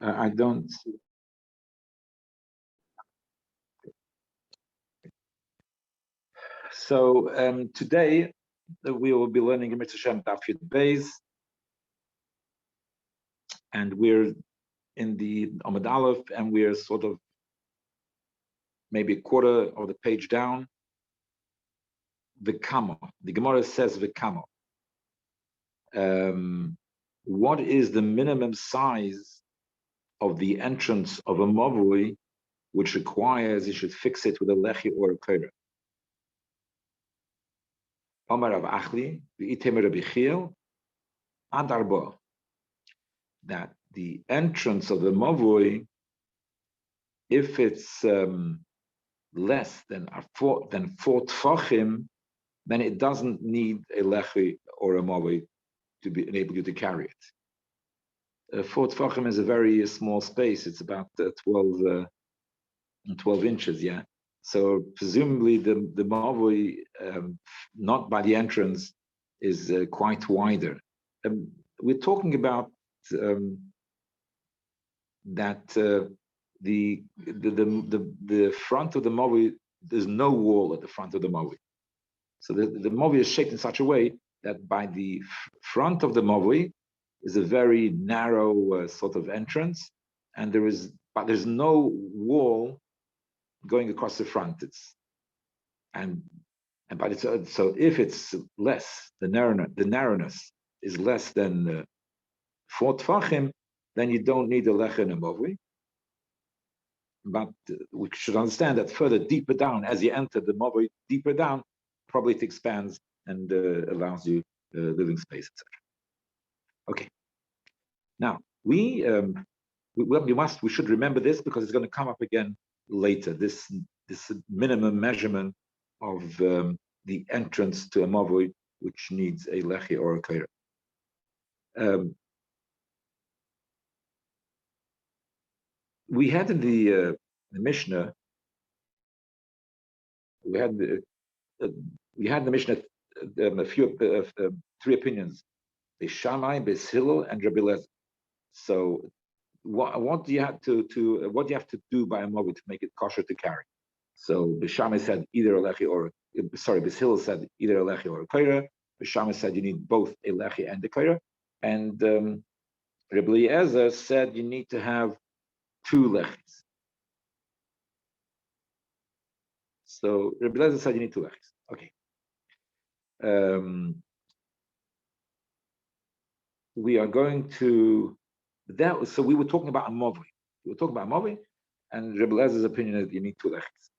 I don't. So today we will be learning Mitzvah Shem Daf Yud Beis, and we're in the Amud Aleph, and we're sort of maybe a quarter of the page down. V'kamo. The Gemara says v'kamo. What is the minimum size of the entrance of a mavui, which requires you should fix it with a lechi or a koira? Omar Rav Achli, v'item Rabbi Chiel, Adar II, that the entrance of the mavui, if it's less than four tfachim, then it doesn't need a lechi or a mavui to enable you to carry it. 4 tfachim is a very small space. It's about 12 inches, yeah. So presumably the mavui, not by the entrance, is quite wider. We're talking about that the front of the mavui, there's no wall at the front of the mavui. So the mavui is shaped in such a way that by the front of the mavui is a very narrow sort of entrance, and there's no wall going across the front. So if it's less, the narrowness is less than 4 tfachim, then you don't need a lecha and a mavui. But we should understand that further deeper down, as you enter the mavui deeper down, probably it expands and allows you living space, etc. Okay. Now we should remember this because it's going to come up again later. This minimum measurement of the entrance to a mavui, which needs a lechi or a koira. We had in the Mishnah, we had the Mishnah three opinions: Beis Shammai, Beis Hillel, and Rabbi Lezer. So, what do you have to do by a mavui to make it kosher to carry? So Beis Shammai said either a lechi or Beis Hillel said either a lechi or a koira. Beis Shammai said you need both a lechi and a koira, and Rabbi Lezer said you need to have 2 lechis. So Rabbi Lezer said you need 2 lechis. Okay. We are going to that. So we were talking about a mavui. And Rabbi Lezer's opinion is you need 2 lechis.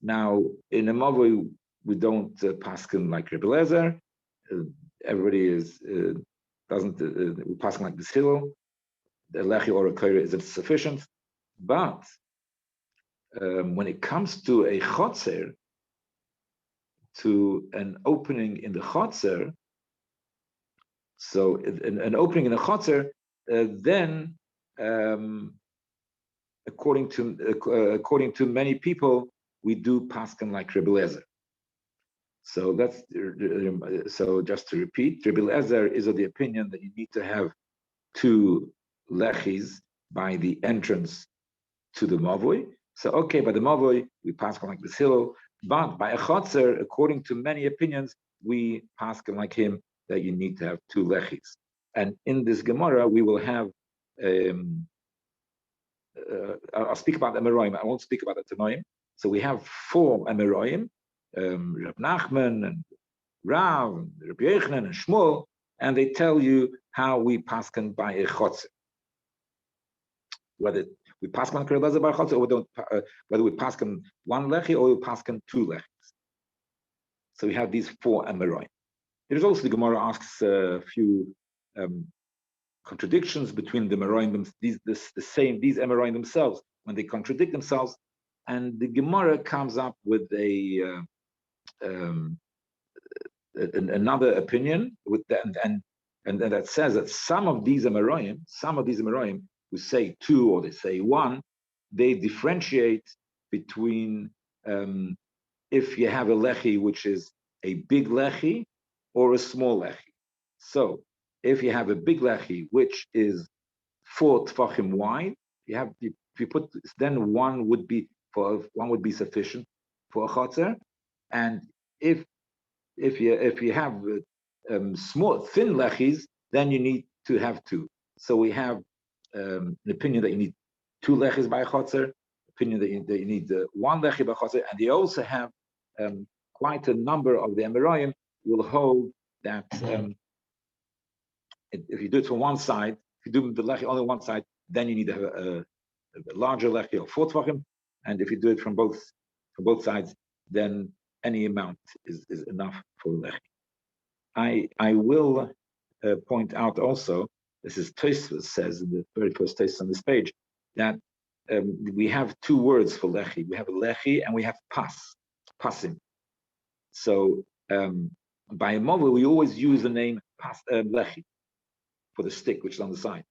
Now in a mavui we don't paskin like Rabbi Lezer. Everybody is doesn't we paskin like Beis Hillel. The lechi or a koira isn't sufficient. But when it comes to a chotzer, to an opening in the chotzer, so an opening in the chotzer, then according to many people, we do paskin like Rabbi Lezer. So just to repeat, Rabbi Lezer is of the opinion that you need to have 2 lechis by the entrance to the mavui. So okay, by the mavui we paskin like Beis Hillel, but by a chotzer, according to many opinions, we paskin like him that you need to have 2 lechis. And in this Gemara, we will have. I'll speak about the Amoraim. I won't speak about the Tanoim. So we have 4 Amoraim, Rab Nachman and Rav, and Rabbi Yochanan and Shmuel, and they tell you how we paskin by a chotzer. Whether we paskin like Rabbi Lezer by a chotzer, or we don't, whether we paskin 1 lechi or we paskin 2 lechis. So we have these 4 Amoraim. There's also the Gemara asks a few contradictions between the Amoraim, these Amoraim themselves, when they contradict themselves, and the Gemara comes up with another opinion with that, and that says that some of these Amoraim who say 2 or they say 1, they differentiate between if you have a lechi which is a big lechi or a small lechi. So if you have a big lechi which is 4 tfachim wide. If you put, then one would be sufficient for a chotzer. And if you have small thin lechis, then you need to have 2. So we have an opinion that you need 2 lechis by a chotzer, opinion that you need 1 lechi by chotzer, and they also have quite a number of the Amoraim will hold that if you do it from one side, if you do the lechi only one side, then you need to have a larger lechi of 4 tvachim, and if you do it from both sides, then any amount is enough for lechi. I will point out also, this is Tosfos says in the very first Tosfos on this page, that we have 2 words for lechi. We have lechi and we have pasim. So by a movel, we always use the name lechi for the stick, which is on the side.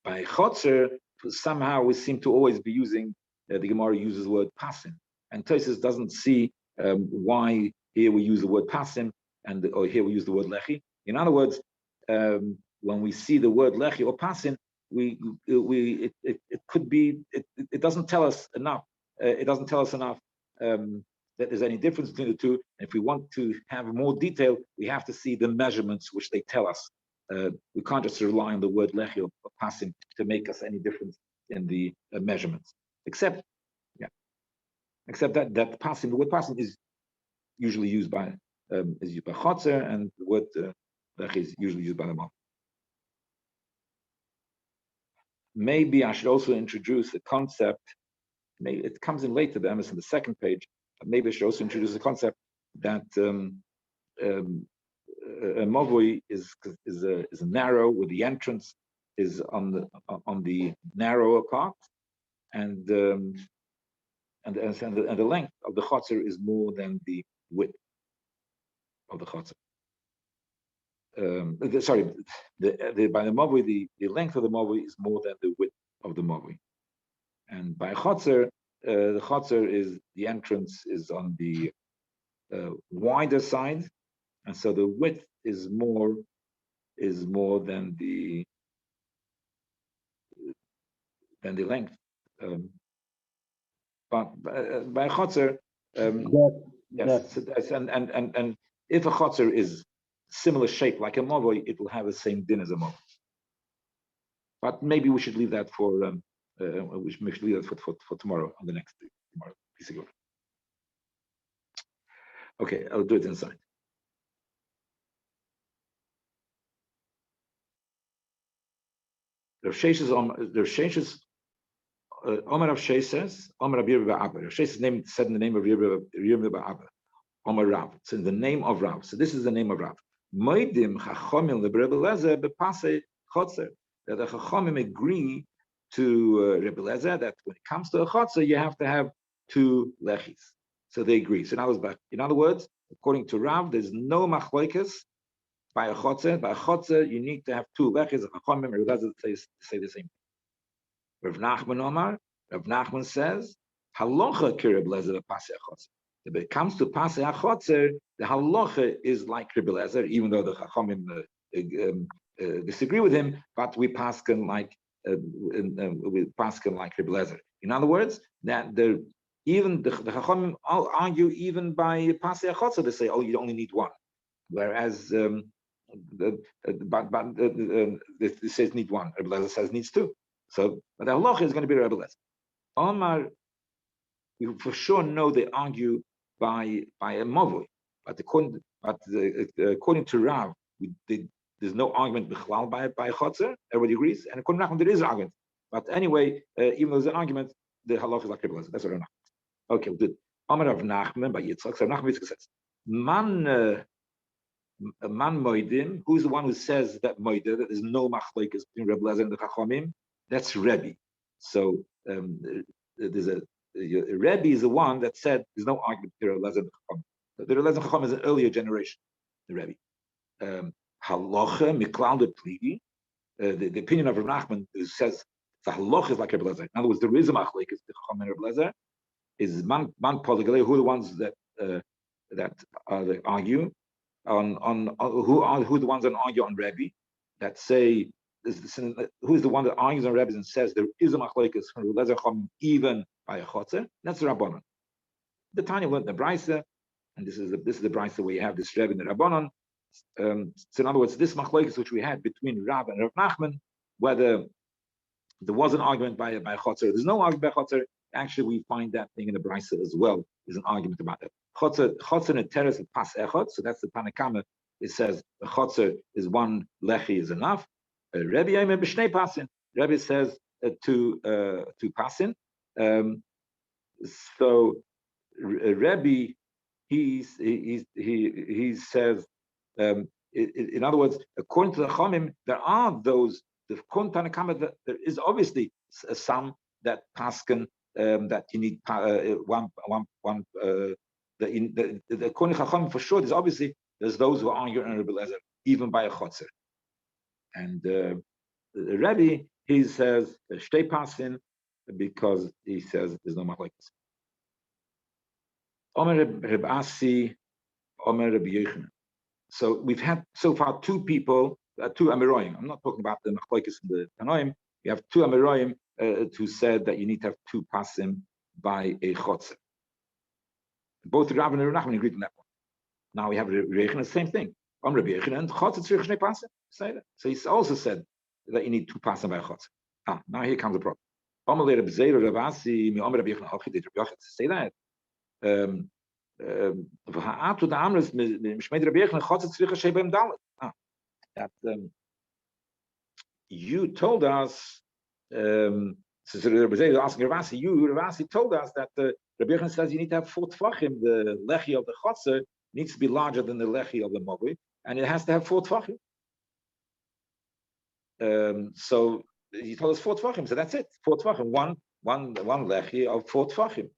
By chotzer, somehow we seem to always be using, the Gemara uses the word pasim, and Tosfos doesn't see why here we use the word pasim or here we use the word lechi. In other words, when we see the word lechi or pasim, it could be, it doesn't tell us enough. It doesn't tell us enough that there's any difference between the two. And if we want to have more detail, we have to see the measurements which they tell us. We can't just rely on the word lechi or pasim to make us any difference in the measurements. Except that pasim, the word pasim is usually used by chotzer, and the word lechi is usually used by the mom. Maybe I should also introduce a concept. Maybe it comes in later, but in the second page. But maybe I should also introduce a concept that a mavoi is a narrow, where the entrance is on the narrower part, and the length of the chotzer is more than the width of the chotzer. By the mavoi, the length of the mavoi is more than the width of the mavoi. And by chotzer, the chotzer is, the entrance is on the wider side, and so the width is more than the length. But by chotzer, yes. And if a chotzer is similar shape like a mavoi, it will have the same din as a mavoi. But maybe we should leave that for tomorrow, on the next tomorrow piece of work. Okay, I'll do it inside. Rav Sheshes Omer Rav Sheshes Omer Rabbi Abba. Rav Sheshes said in the name of Rabbi Abba. Omer Rav. So in the name of Rav. So this is the name of Rav. Moedim Chachomim LeRebbe Lezer bepase chotzer. That the Chachomim agree to Rebbe Lezer that when it comes to a chotzer, you have to have 2 lechis. So they agree. So in other words, according to Rav, there's no machloikas by a chotzer. By a chotzer, you need to have 2 lechis. Chachomim Rebbe Lezer say the same thing. Rav Nachman Omar, Rav Nachman says, halacha ki Rebbe Lezer b'pasei chotzer. If it comes to pasei chotzer, the halacha is like Rebbe Lezer, even though the Chachamim disagree with him, but we paskin like Rebbe Lezer. In other words, that even the Chachamim argue even by pasei chotzer, they say, oh, you only need 1, whereas this says need 1. Rebbe Lezer says needs 2. So, but the halacha is going to be Rebbe Lezer. Omar, we for sure know they argue by a mavoi, but according to Rav, there's no argument bichlal by a chotzer. Everybody agrees, and according to Nachman, there is an argument. But anyway, even though there's an argument, the halacha is like Rebbe Lezer. That's what I know. Okay, good. Amar Rav Nachman by Yitzchak. So Nachman says, Man moedim. Who's the one who says that moedim, that there's no machlokes between Rebbe Lezer and the Chachamim? That's Rabbi. So there's a Rabbi is the one that said there's no argument between Rebbe Lezer and the Chachamim. The Rebbe Lezer and Chachamim is an earlier generation. The Rabbi. Halacha miklal de pligi. The opinion of Rav Nachman says the halacha is like Rebbe Lezer. In other words, there is a machlokes between Chachamim and Rebbe Lezer. Is man polygalei, who are the ones that argue on who are the ones that argue on Rabbi? that say who's the one that argues on Rebbe and says there is a machlokes from Lezer Chom even by a chotzer? That's the Rabbanon. The Tanya learned the Brisa, and this is the Brisa where you have this Rebbe and the Rabbanon. So in other words, this machlokes which we had between Rav and Rav Nachman, whether there was an argument by chotzer, there's no argument by chotzer. Actually, we find that thing in the Brisa as well. There's an argument about it. Chotzer and teres pas echot. So that's the Tanakama. It says the chotzer is one lechi is enough. Rabbi Yomer b'shnei pasin. Rabbi says two pasin. So Rabbi he says in other words, according to the Chomim, there are those the Tanakama that there is obviously some that paskin that you need one. According to Chachamim for sure, there's those who argue on Rebbe Lezer even by a chotzer, and the Rebbe he says shtei pasin because he says there's no machlokes. Omer Reb Asi, Omer Rabbi Yochanan. So we've had so far two people, two Amoraim. I'm not talking about the machlokes in the Tanoim. You have two Amoraim who said that you need to have two pasim by a chotzer. Both Rav and Nachman agreed on that point. Now we have Rabbi Yochanan, the same thing. Rabbi Yochanan, chotzer tzrich shnei pasim. Say that. So he also said that you need two pasim by a chotzer. Now here comes the problem. Omer Reb Zeir Rav Asi, mi Omer Rabbi Yochanan. Okay, did Rabbi Yochanan say that? That you told us, asking Ravasi, Ravasi told us that Rabbi Yochanan says you need to have 4 tefachim. The lechi of the chotzer needs to be larger than the lechi of the mogli, and it has to have 4 tefachim. So he told us 4 tefachim, so that's it. 4 tefachim, one lechi of 4 tefachim.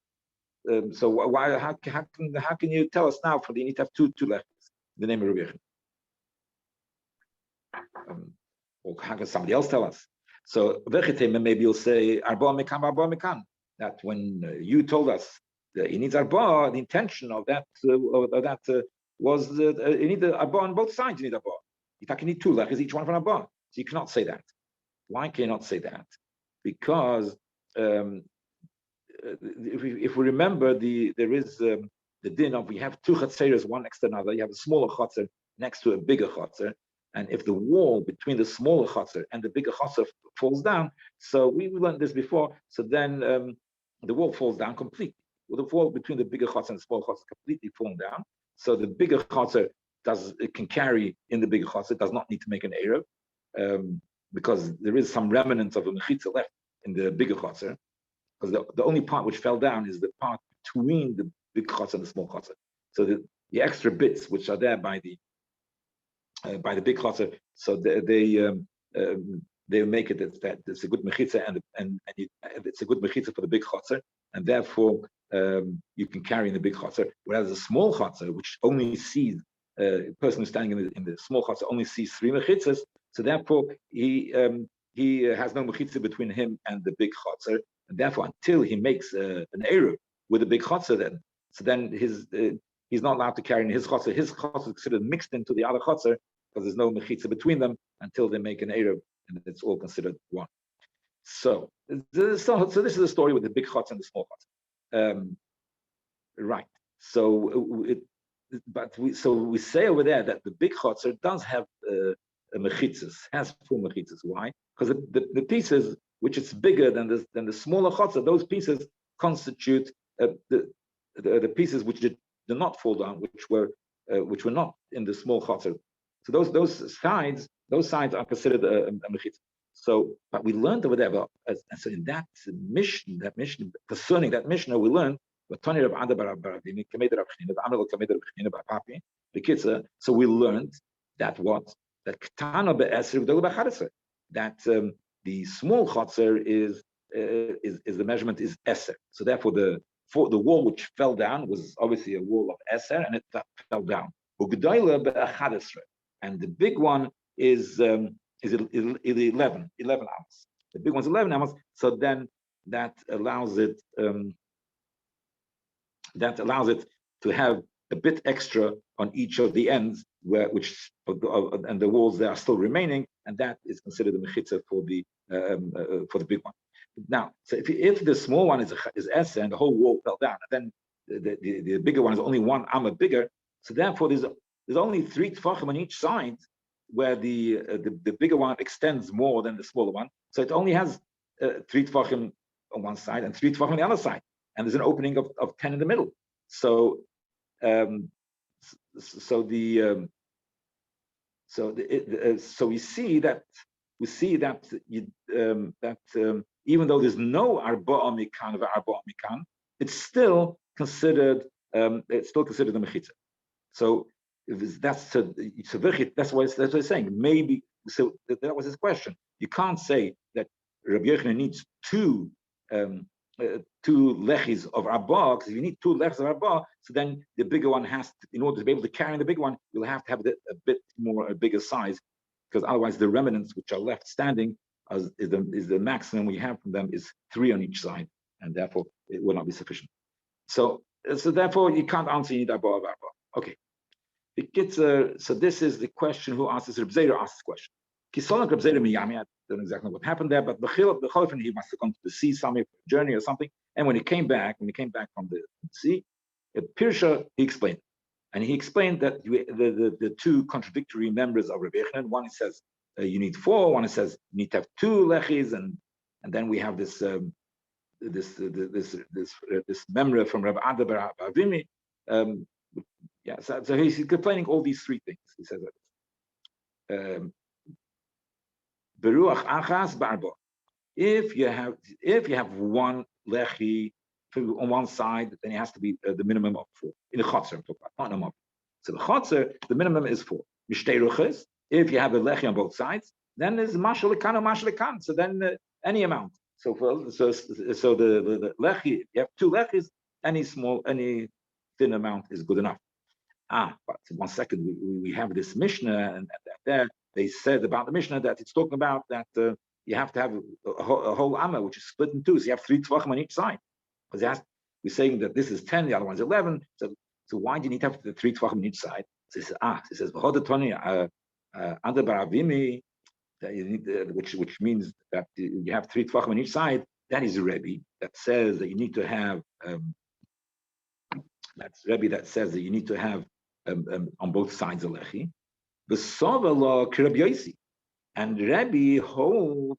So why? How can you tell us now? For you need to have two lechis. The name of Rabbi Yochanan. Or how can somebody else tell us? So maybe you'll say arba mekan. That when you told us that he needs arba, the intention of that was you need the arba on both sides. You need arba. In fact, you need 2 lechis, each one from arba. So you cannot say that. Why can you not say that? Because if we remember, there is the din of we have 2 chatzeres, one next to another. You have a smaller chatzer next to a bigger chatzer, and if the wall between the smaller chatzer and the bigger chatzer falls down, so we learned this before. So then the wall falls down completely. Well, the wall between the bigger chatzer and the smaller chatzer completely falling down. So the bigger chatzer can carry in the bigger chatzer. Does not need to make an eruv because there is some remnants of a mechitza left in the bigger chatzer. Because the only part which fell down is the part between the big chotzer and the small chotzer. So the extra bits which are there by the big chotzer, so they make it that it's a good mechitza and it's a good mechitza for the big chotzer, and therefore you can carry in the big chotzer. Whereas the small chotzer, which only sees a person who's standing in the small chotzer only sees 3 mechitzas, so therefore he has no mechitza between him and the big chotzer. And therefore, until he makes an eruv with a big chotzer, then he's not allowed to carry in his chotzer. His chotzer is considered mixed into the other chotzer because there's no mechitza between them until they make an eruv, and it's all considered one. So this is the story with the big chotzer and the small chotzer, right? So we say over there that the big chotzer does have mechitzas, has 4 mechitzas. Why? Because the pieces which is bigger than the smaller chotzer, those pieces constitute the pieces which did not fall down, which were not in the small chotzer. So those sides are considered a mechitza. So, but we learned over there about, and so in that mission concerning that Mishnah, we learned so we learned that the small chotzer is the measurement is eser. So therefore, the wall which fell down was obviously a wall of eser, and it fell down. And the big one is 11 ounce. The big one's 11 ounce. So then that allows it to have a bit extra on each of the ends, and the walls that are still remaining, and that is considered the mechitza for the big one. Now, so if the small one is Esa and the whole wall fell down, and then the bigger one is only one amma bigger, so therefore there's only 3 tefachim on each side, where the bigger one extends more than the smaller one. So it only has 3 tefachim on one side and 3 tefachim on the other side, and there's an opening of 10 in the middle. So so we see that even though there's no arba'a mikan of arba'a mikan, it's still considered the mechitza. So that's what it's saying. Maybe so that was his question. You can't say that Rabbi Yochanan needs two lechis of arba, because if you need 2 lechis of arba, so then the bigger one has to, in order to be able to carry the bigger one, you'll have to have a bigger size, because otherwise the remnants which are left standing is the maximum we have from them is 3 on each side, and therefore it will not be sufficient. So therefore you can't answer, you need arba of arba. Okay. So this is the question who asked this. Reb Zera asked this question. Kisolak Reb Zera Miyami, I don't know exactly what happened there, but the Cholifin, he must have gone to the sea, some journey or something. And when he came back from the sea, Pirsha, he explained. And he explained that the 2 contradictory members of Rabbi Yochanan, one says you need 4, one says you need to have 2 lechis, and then we have this memra from Rabbi Adar II. So he's complaining all these 3 things. He says that beruach achas barba. If you have 1 lechi on one side, then it has to be the minimum of 4 in the chotzer. I'm talking about, not no. So the chotzer, the minimum is 4. Mishteiruches. If you have a lechi on both sides, then there's mashal lekan or mashal lekan. So then any amount. So the lechi, you have 2 lechis, any thin amount is good enough. But 1 second, we have this Mishnah, and there they said about the Mishnah that it's talking about that you have to have a whole amma, which is split in 2, so you have 3 tvachim on each side. Because we're saying that this is 10, the other one's 11. So why do you need to have the 3 tvachim on each side? So it says v'hodatoni Adar baravimi, which means that you have 3 tvachim on each side. That is a Rabbi that says that you need to have. That's Rabbi that says that you need to have on both sides a lechi. The Sovela Rabbi Yosi, and Rabbi holds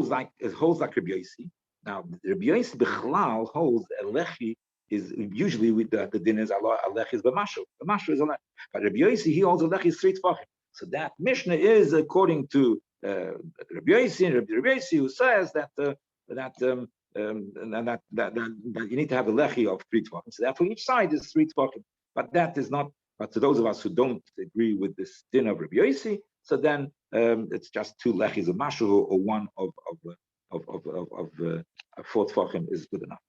like Rabbi Yosi. Now Rabbi Yosi Bichlal holds a lechi is usually with the din is a lechi is b'mashu. The mashu is a lechi, but Rabbi Yosi he holds a lechi is 3 tefachim. So that Mishnah is according to Rabbi Yosi, and Rabbi Yosi who says that you need to have a lechi of 3 tefachim. So therefore each side is 3 tefachim. But that is not. But to those of us who don't agree with this din of Rabbi Yosi, so then it's just 2 lechis of mashu, or 1 of 4 tefachim is good enough.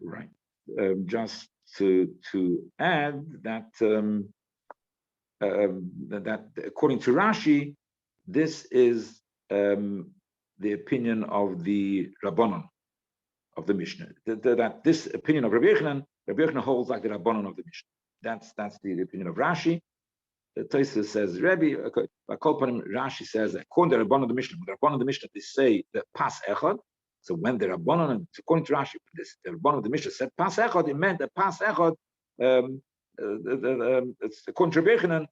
Right. Just to add that that according to Rashi, this is the opinion of the Rabbanon of the Mishnah. That this opinion of Rabbi Yochanan holds like the Rabbanon of the Mishnah. That's the opinion of Rashi. The Tosfos says Rabbi. Rashi says that according to the Rabbanon of the Mishnah, they say that pas echad. So when the Rabbanon, according to Rashi, the Rabbanon of the Mishnah said pas echad, it meant that pas echad. According to Rabbi Yochanan,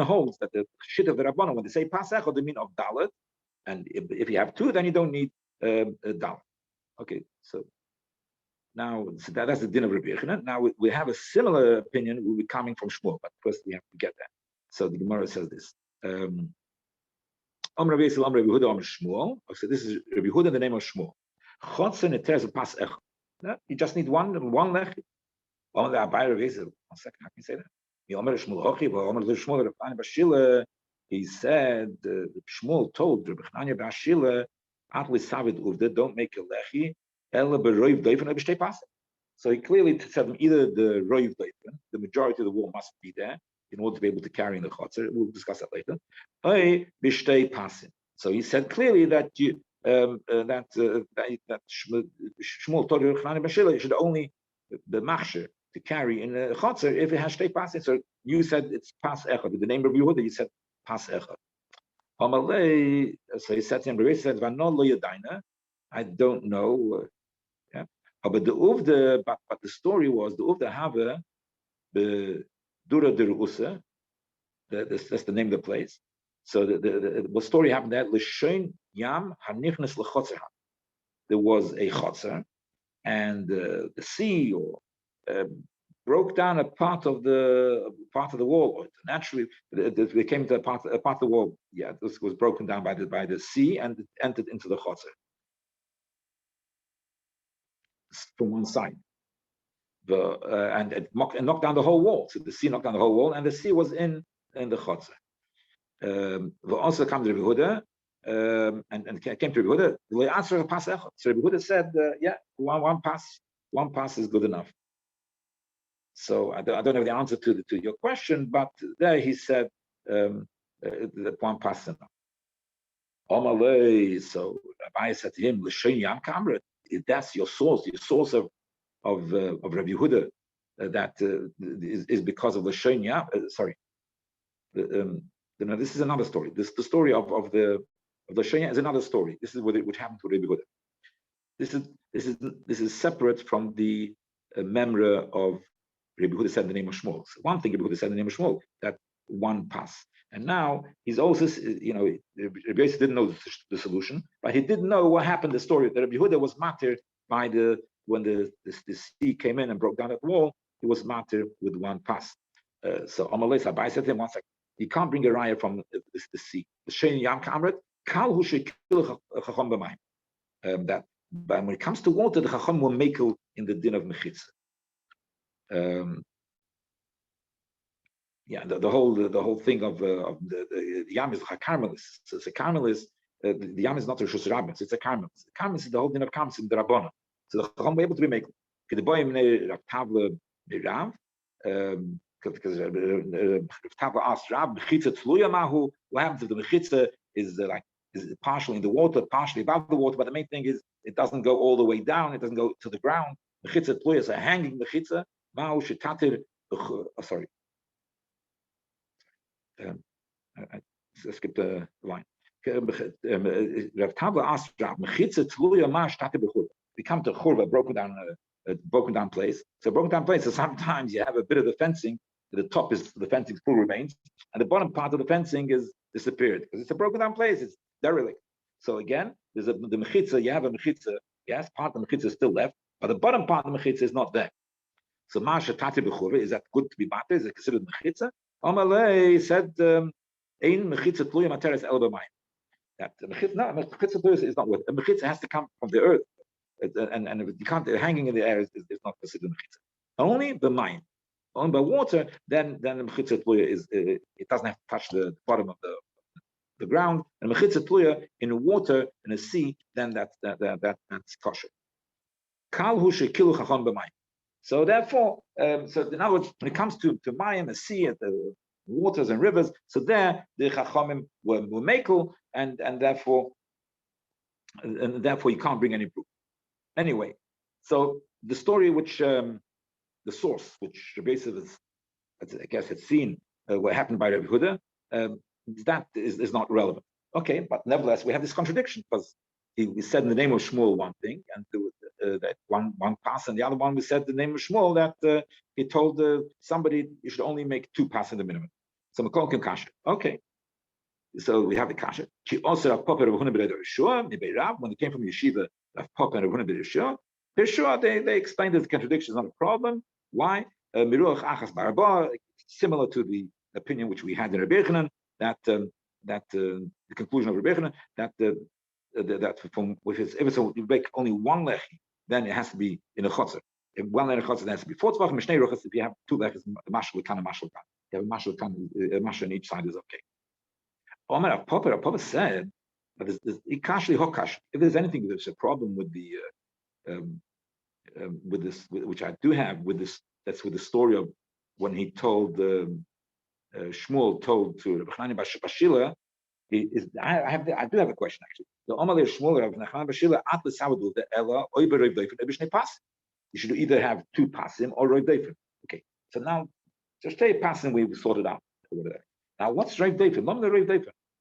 holds that the shit of the Rabbanon, when they say pas echad, they mean of dalet, and if you have 2, then you don't need dalet. Okay, so now that's the din of Rabbi Yochanan. Now we have a similar opinion. We'll be coming from Shmuel, but first we have to get that. So the Gemara says this. So this is Rabbi Yehuda in the name of Shmuel. You just need one lech. One second, how can you say that? He said, Shmuel told Rabbi Chananya Bashila, don't make a lechi, so he clearly said either the roiv doifen, the majority of the wall must be there, in order to be able to carry in the chotzer. We'll discuss that later. Hey, bishtei pasin. So he said clearly that that Shmuel told you should only the machsher to carry in the chotzer if it has shtei pasin. So you said it's pas echad. With the name of Yehuda, you said pas echad. So he said to him, Rabbi said, I don't know. Yeah. But the story was the uvda have the dura der usa. That's the name of the place. So the story happened that l'shein yam hanichnes lechotzer. There was a chotzer, and the sea broke down a part of the wall. Naturally, they came to a part of the wall. Yeah, this was broken down by the sea and it entered into the chotzer from one side. And it knocked down the whole wall. So the sea knocked down the whole wall, and the sea was in the chotzer. Also came to Rabbi Yehuda, and came to Rabbi Yehuda. The answer of pas echad. So Rabbi Yehuda said, yeah, one pass is good enough. So I don't know the answer to your question, but there he said that one pass is enough. So Rabbi said to him, that's your source of Rabbi Yehuda, that is because of the L'Shein Yam. Sorry, this is another story. The story of the L'Shein Yam is another story. This is which happened to Rabbi Yehuda. This is separate from the memra of Rabbi Yehuda said the name of Shmuel. So one thing Rabbi Yehuda said the name of Shmuel, that one pass. And now he's also, Rabbi Yosef didn't know the solution, but he didn't know what happened. The story that Rabbi Yehuda was martyred by when the sea came in and broke down that wall. He was martyred with one pass. So Amalei Rabbi said to him, one second, you can't bring a raya from the sea. The Shein Yam Kamret Kal Hu Shekil Chacham B'Mayim. That when it comes to water, the Chacham will make it in the din of Mechitza. Yeah, the whole thing of the yam is a karmelis. So it's a karmelis. The yam is not a rishus rabbins. It's a karmelis. The karmelis is the whole din of karmelis in the rabbana. So the chacham will be able to be made. Because Tavla asked Rab, mechitza tluya mahu. What happens if the mechitza is partially in the water, partially above the water? But the main thing is it doesn't go all the way down. It doesn't go to the ground. Mechitza tluya is a hanging mechitza. Mahu shetatir. Sorry. I skipped the line. Rav Tavla asked Rab, mechitza tluya ma shetatir b'chur. We come to churva, broken down place. So broken down place. So sometimes you have a bit of the fencing. The top is the fencing still remains, and the bottom part of the fencing is disappeared because it's a broken down place. It's derelict. So again, there's the mechitza. You have a mechitza. Yes, part of the mechitza is still left, but the bottom part of the mechitza is not there. So masha tati b'churva, is that good to be matter? Is it considered mechitza? Amalei said, "Ein mechitza tluya materes el b'mayim." That mechitza tluya is not what a mechitza has to come from the earth. And if you can't, hanging in the air is not considered mechitza. Only the mine, only by water, then the mechitza tluya is it doesn't have to touch the bottom of the ground. And mechitza tluya in water in a sea, then that's kosher. Kal hu shekilu chacham b'mayim. So therefore, so in other words, when it comes to mayim, a sea, the waters and rivers, so there the chachamim were mekel, and therefore you can't bring any proof. Anyway, so the story which the source which Rabbi is, I guess, had seen what happened by Rabbi Yehuda, that is not relevant. Okay, but nevertheless we have this contradiction because he said in the name of Shmuel one thing, and that one pass, and the other one we said the name of Shmuel that he told somebody you should only make two passes in the minimum. So Makol Kim Kasha. Okay. So we have the kasha. She also when it came from yeshiva, they explained that the contradiction is not a problem. Why? Similar to the opinion which we had in Rabbi Yochanan, that the conclusion of Rabbi Yochanan that from if you break only one lechi, then it has to be in a chotzer. If one lechi chotzer, then it has to be four tzvachim. If you have two lechis, mashal kan, mashal kan. You have a mashal kan, a mashal on each side is okay. Omar Papa said that if there's anything there's a problem with the with this, which I do have with this, that's with the story of when he told Shmuel told to Rabbi Chanani Bashila, I do have a question actually. The Amalei Shmuel Rabbi Chanani Bashila at the Sawadul the Ella Oiber Rav Dofen Ebishne Pas. You should either have two pasim or Rav Dofen. Okay, so now just say pasim we've sorted out. Now what's Rav Dofen?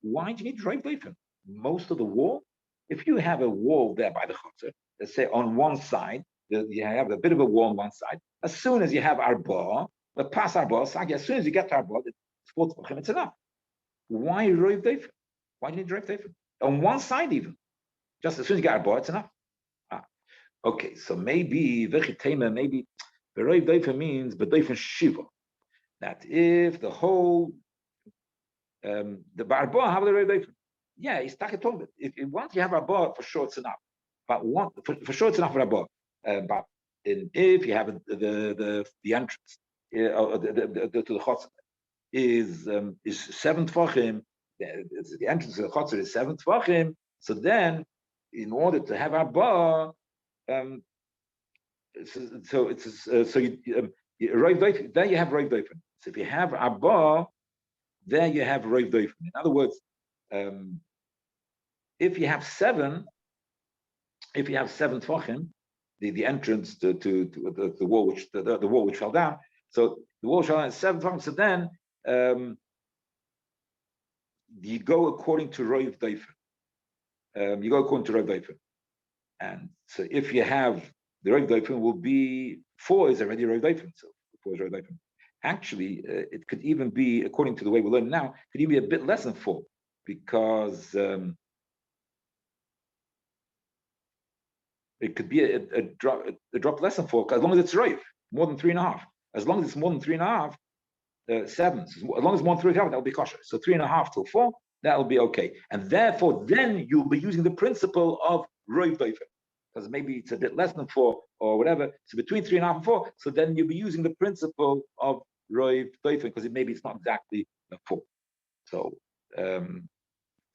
Why do you need Rav Dofen? Most of the wall. If you have a wall there by the chutzner, let's say on one side, you have a bit of a wall on one side. As soon as you have arba, but past arba, as soon as you get to arba, it's enough. Why Rav Dofen? Why do you need Rav Dofen? On one side even. Just as soon as you get arba, it's enough. Okay, so maybe vechitema, maybe the Rav Dofen means b'dofen shiva. That if the whole the barba have the Rav Dofen. Yeah, he's talking about it. If once you have arba, for sure it's enough. But for sure it's enough for arba. But if you have the entrance to the chotzer is 7 tvachim, the entrance to the chotzer is 7 tvachim. So then, in order to have arba, so you Rav Dofen. There you have Rav Dofen. So if you have arba, there you have Rav Dofen. In other words, if you have seven tvachim, the entrance to the wall which the wall which fell down. So the wall fell down 7 tvachim. So then you go according to Rav Dofen. And so if you have the Rav Dofen will be 4 is already Rav Dofen. So 4 is Rav Dofen. Actually, it could even be, according to the way we learn now, could even be a bit less than 4, because it could be a drop less than 4, as long as it's Rav, more than 3.5. As long as it's more than 3.5, 7. As long as more than 3.5, that will be kosher. So 3.5 till 4, that will be okay. And therefore, then you'll be using the principle of Rav Dofen, because maybe it's a bit less than 4 or whatever. So between 3.5 and 4, so then you'll be using the principle of Rav Dofen, because maybe it's not exactly 4. So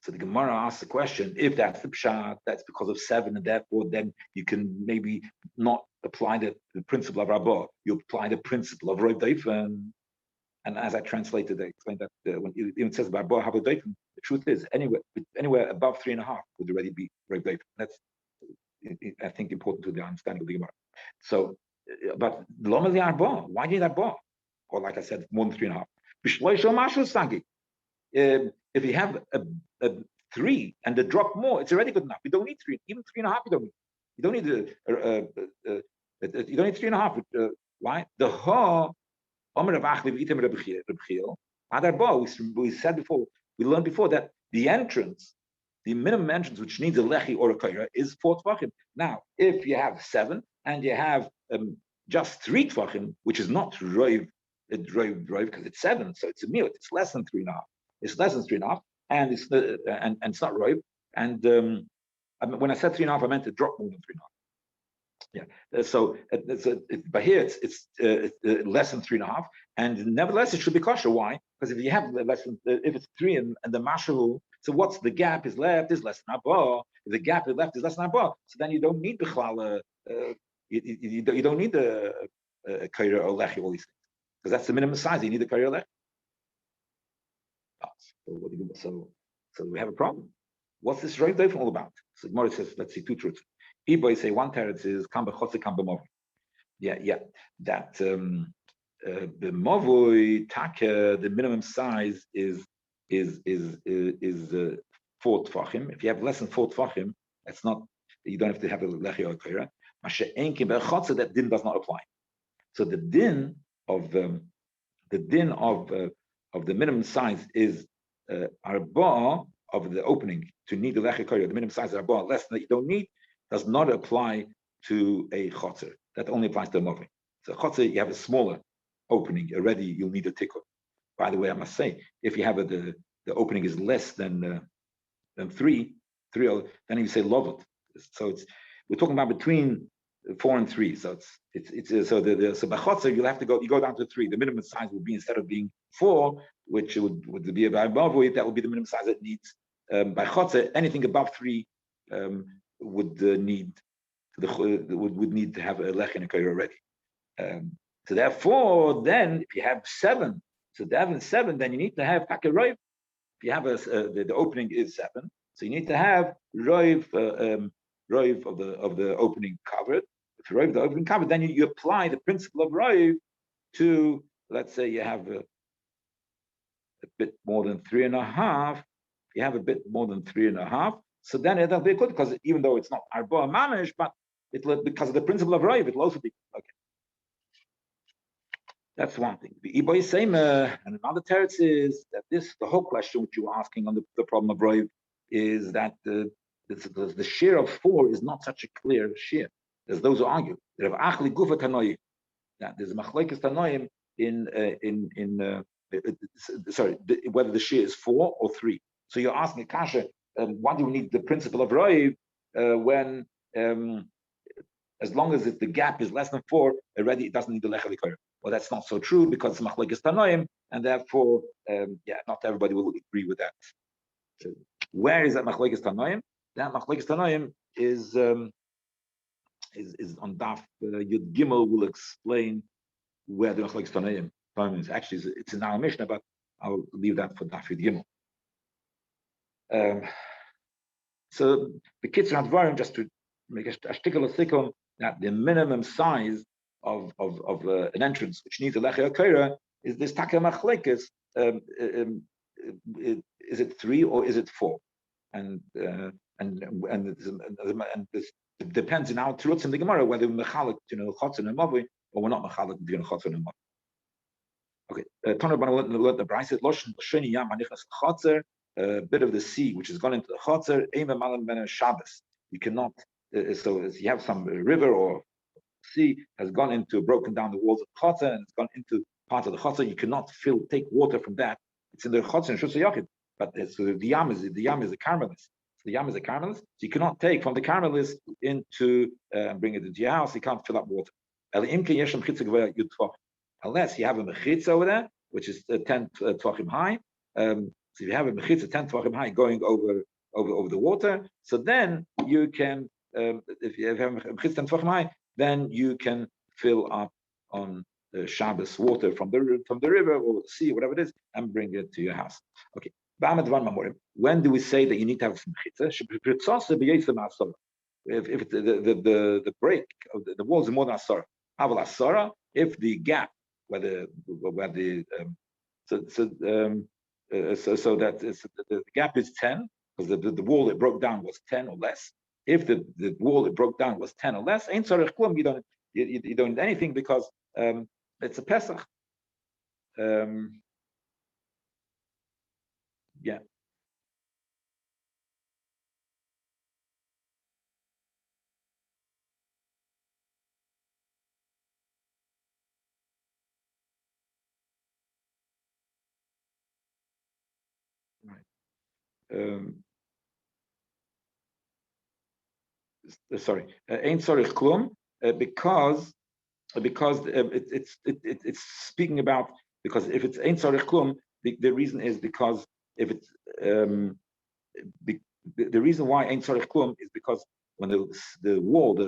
so the Gemara asks the question, if that's the pshat, that's because of 7, and therefore then you can maybe not apply the principle of Rabbi. You apply the principle of Rav Dofen. And as I translated, I explained that when it says Rabbi have a Dofen, the truth is anywhere above 3.5 would already be Rav Dofen. That's, I think, important to the understanding of the Gemara. So, but why do you need Arba? Or like I said, more than 3.5. If you have a 3 and the drop more, it's already good enough. You don't need 3, even 3.5. You don't need 3.5. Why? The we said before, we learned before that the entrance, the minimum entrance which needs a lechi or a kaira is 4 tvachim. Now, if you have 7 and you have just 3 tvachim, which is not roiv, because it's 7, so it's a miut. It's less than 3.5. It's less than 3.5, and it's and it's not roiv. And when I said 3.5, I meant to drop more than 3.5. Yeah. But here it's less than 3.5, and nevertheless it should be kosher. Why? Because if you have less than, if it's 3 and the mashahu, so what's the gap is left is less than abba. If the gap is left is less than abba, so then you don't need bichlal. You don't need the kaira or lechi, all these things, because that's the minimum size. You need the kaira lechi. So we have a problem. What's this Rav Dofen all about? So Gemara says, let's see 2 truths. Iboy say one teretz is kamba chotze kamba movoy. Yeah. That the movoy take the minimum size is 4 tvachim. If you have less than 4 tvachim, that's not. You don't have to have a lechi or kaira. Mashe enkim bechotze, that din does not apply. So the din of the minimum size is arba of the opening to need the lechi kaira. The minimum size is arba, less than that you don't need, does not apply to a chotzer. That only applies to a movi. So chotzer, you have a smaller opening already. You'll need a tikkun. By the way, I must say, if you have the opening is less than 3, then you say lovot. So we're talking about between 4 and 3. So so by chotzer you go down to 3. The minimum size would be, instead of being 4, which would be about movi, that would be the minimum size it needs. By chotzer, anything above 3 would need to have a lech and a kaira already. So therefore, then if you have 7 So to have 7, then you need to have taka roiv. If you have the opening is 7, so you need to have roiv of the opening covered. If roiv the opening covered, then you apply the principle of roiv to, let's say you have a bit more than 3.5. If you have a bit more than 3.5, so then it'll be good, because even though it's not arba mamish, but because of the principle of roiv, it'll also be okay. That's one thing. The Iboy Seimer, and another teretz is that the whole question which you were asking on the problem of roiv is that the share of 4 is not such a clear share. There's those who argue that there's a machlekes tanoim whether the share is 4 or 3. So you're asking Kasha, why do we need the principle of roiv when as long as the gap is less than 4, already it doesn't need the lecha l'koyer? Well, that's not so true, because it's machlekes tanoim, and therefore, not everybody will agree with that. So where is that machlekes tanoim? That machlekes tanoim is on Daf Yud Gimel. Will explain where the machlekes tanoim is. Actually, it's in our Mishnah, but I'll leave that for Daf Yud Gimel. So the Kitzur Hadvarim, just to make a shtickle sikon, that the minimum size of an entrance which needs a lecha l'koyer is this taka machlekes. Is it 3 or is it 4? And this depends in our terutzim in the Gemara whether we're mechalek chotzer and mavui, or we're not mechalek chotzer and mavui. Okay, Toner Bana let the Brayset Loshen Sheni Yam Hanichas Chotzer, a bit of the sea which has gone into the Chotzer. Eimah Malam Ben Shabbos. You cannot. So as you have some river or sea has gone into, broken down the walls of the Chotzer, and it's gone into part of the Chotzer. You cannot take water from that. It's in the Chotzer and Shutz Yachid. But the Yam is a Carmelist. The Yam is a Carmelist. So you cannot take from the Carmelist into and bring it into your house. You can't fill up water. Unless you have a mechitza over there, which is 10 tvachim high. So if you have a mechitza 10 tvachim high going over the water, so then you can, if you have a mechitza 10 tvachim high, then you can fill up on Shabbos water from the river or the sea, whatever it is, and bring it to your house. Okay. When do we say that you need to have some mechitza? If the break of the walls are more than asara, if the gap so that the gap is 10, because the wall it broke down was 10 or less. If the wall it broke down was 10 or less, ain't tzarich klum, you don't need anything, because it's a Pesach. Yeah. Sorry, ain't tzarich klum, because it's speaking about, because if it's ain't tzarich klum, the reason is because if it's the reason why ain't tzarich klum is because when the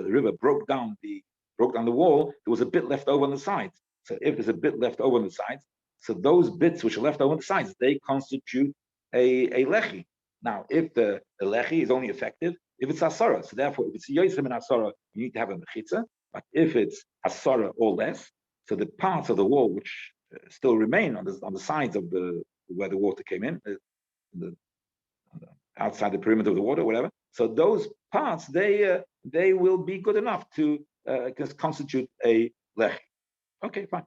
river broke down the wall, there was a bit left over on the sides. So if there's a bit left over on the sides, so those bits which are left over on the sides, they constitute a lechi. Now, if the lechi is only effective if it's asara, so therefore, if it's yoysim and asara, you need to have a mechitza. But if it's asara or less, so the parts of the wall which still remain on the sides of where the water came in, outside the perimeter of the water, whatever. So those parts they will be good enough to constitute a lechi. Okay, fine.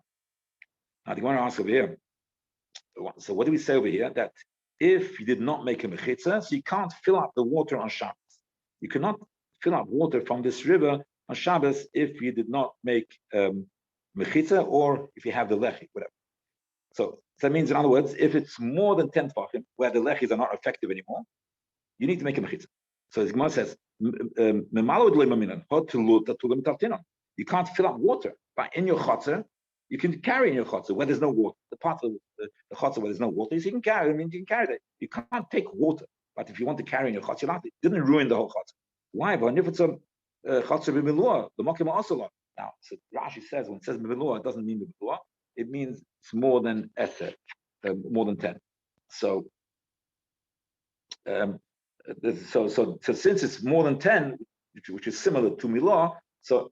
Now the one to ask over here. So what do we say over here? That if you did not make a mechitza, so you can't fill up the water on Shabbos. You cannot fill up water from this river on Shabbos if you did not make mechitza, or if you have the lechi, whatever. So that means, in other words, if it's more than 10 tefachim, where the lechis are not effective anymore, you need to make a mechitza. So the Gemara says, you can't fill up water, but in your chotzer, you can carry in your chotzer where there's no water. The part of the chotzer where there's no water, so you can carry. I mean, you can carry it. You can't take water, but if you want to carry in your chotzer, it didn't ruin the whole chotzer. Why? But if it's a chotzer b'milua, the mokim asala. Now, so Rashi says when it says b'milua, it doesn't mean b'milua. it means it's more than eser, more than 10. So, so since it's more than 10, which is similar to milah, so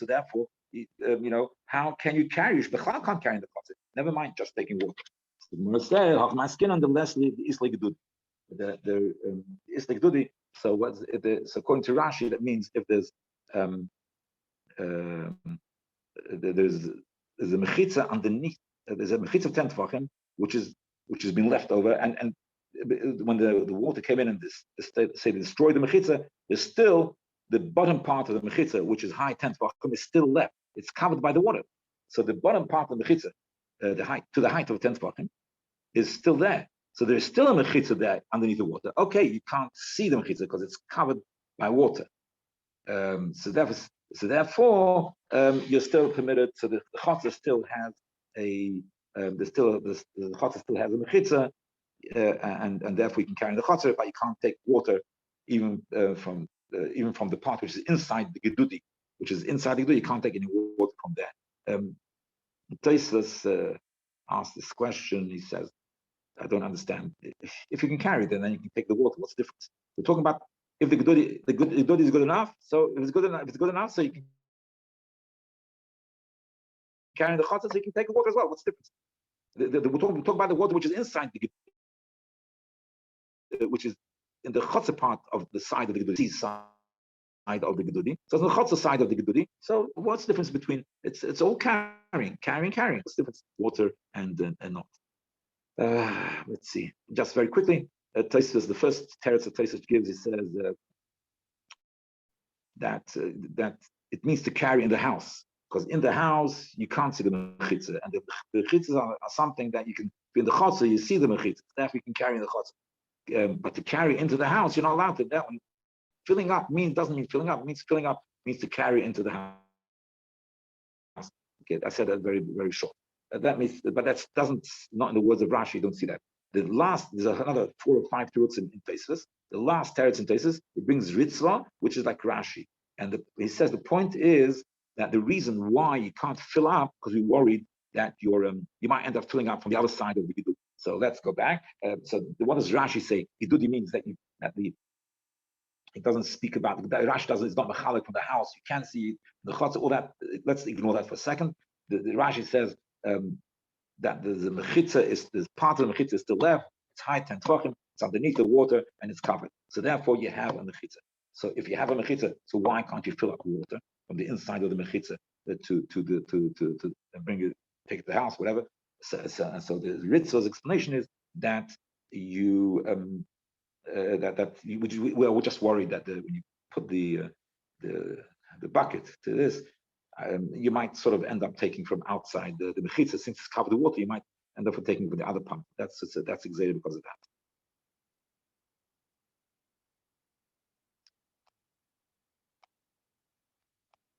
therefore, how can you carry? Bechlal can't carry in the closet. Never mind just taking water. My skin on the less is like the islik dudi. So what's it? So according to Rashi, that means if there's there's a mechitza underneath, there's a mechitza of 10 tvachim, which has been left over, and when the water came in and say they destroyed the mechitza, there's still the bottom part of the mechitza, which is high 10 tvachim, is still left. It's covered by the water. So the bottom part of the mechitza, the height of 10 tvachim, is still there. So there's still a mechitza there underneath the water. Okay, you can't see the mechitza because it's covered by water. So therefore, you're still permitted. So the chotzer still has the chotzer still has a mechitza, and therefore you can carry the chotzer, but you can't take water even from the part which is inside the gedudi, which is inside the gedudi. You can't take any water from there. Tosfos asked this question. He says, I don't understand. If you can carry it, then you can take the water. What's the difference? We're talking about if the gedudi is good enough. So if it's good enough, so you can carry the chotzer, so you can take the water as well. What's the difference? We're talking about the water which is inside the gedudi, which is in the chotzer part of the side of the gedudi, side of the gedudi. So it's the chotzer side of the gedudi. So what's the difference between it's all carrying? What's the difference? Water and not. Let's see. Just very quickly, Tosfos, the first teretz that Tosfos gives, he says that it means to carry in the house, because in the house you can't see the mechitza, and the mechitzas are something that you can. In the chotzer you see the mechitza, therefore you can carry in the chotzer. But to carry into the house, you're not allowed to. That one, filling up doesn't mean filling up. It means filling up means to carry into the house. Okay, I said that very very short. That means, but that doesn't, not in the words of Rashi, you don't see that. There's another 4 or 5 teruts in Tosfos. The last teretz in Tosfos, it brings ritzvah, which is like Rashi. And he says the point is that the reason why you can't fill up, because we're worried that you might end up filling up from the other side of the gedudi. So let's go back. So what does Rashi say? Gedudi means that it doesn't speak about, Rashi doesn't, it's not mechalik from the house. You can't see the chotzer, all that. Let's ignore that for a second. The Rashi says, that the mechitza there's part of the mechitza is still left. It's high 10 tvachim. It's underneath the water and it's covered. So therefore, you have a mechitza. So if you have a mechitza, so why can't you fill up water from the inside of the mechitza to bring it, take it to the house, whatever? So the Ritzvah's explanation is that we're just worried that when you put the bucket to this. You might sort of end up taking from outside the mechitza, since it's covered with water. You might end up taking from the other pump. That's exaggerated because of that.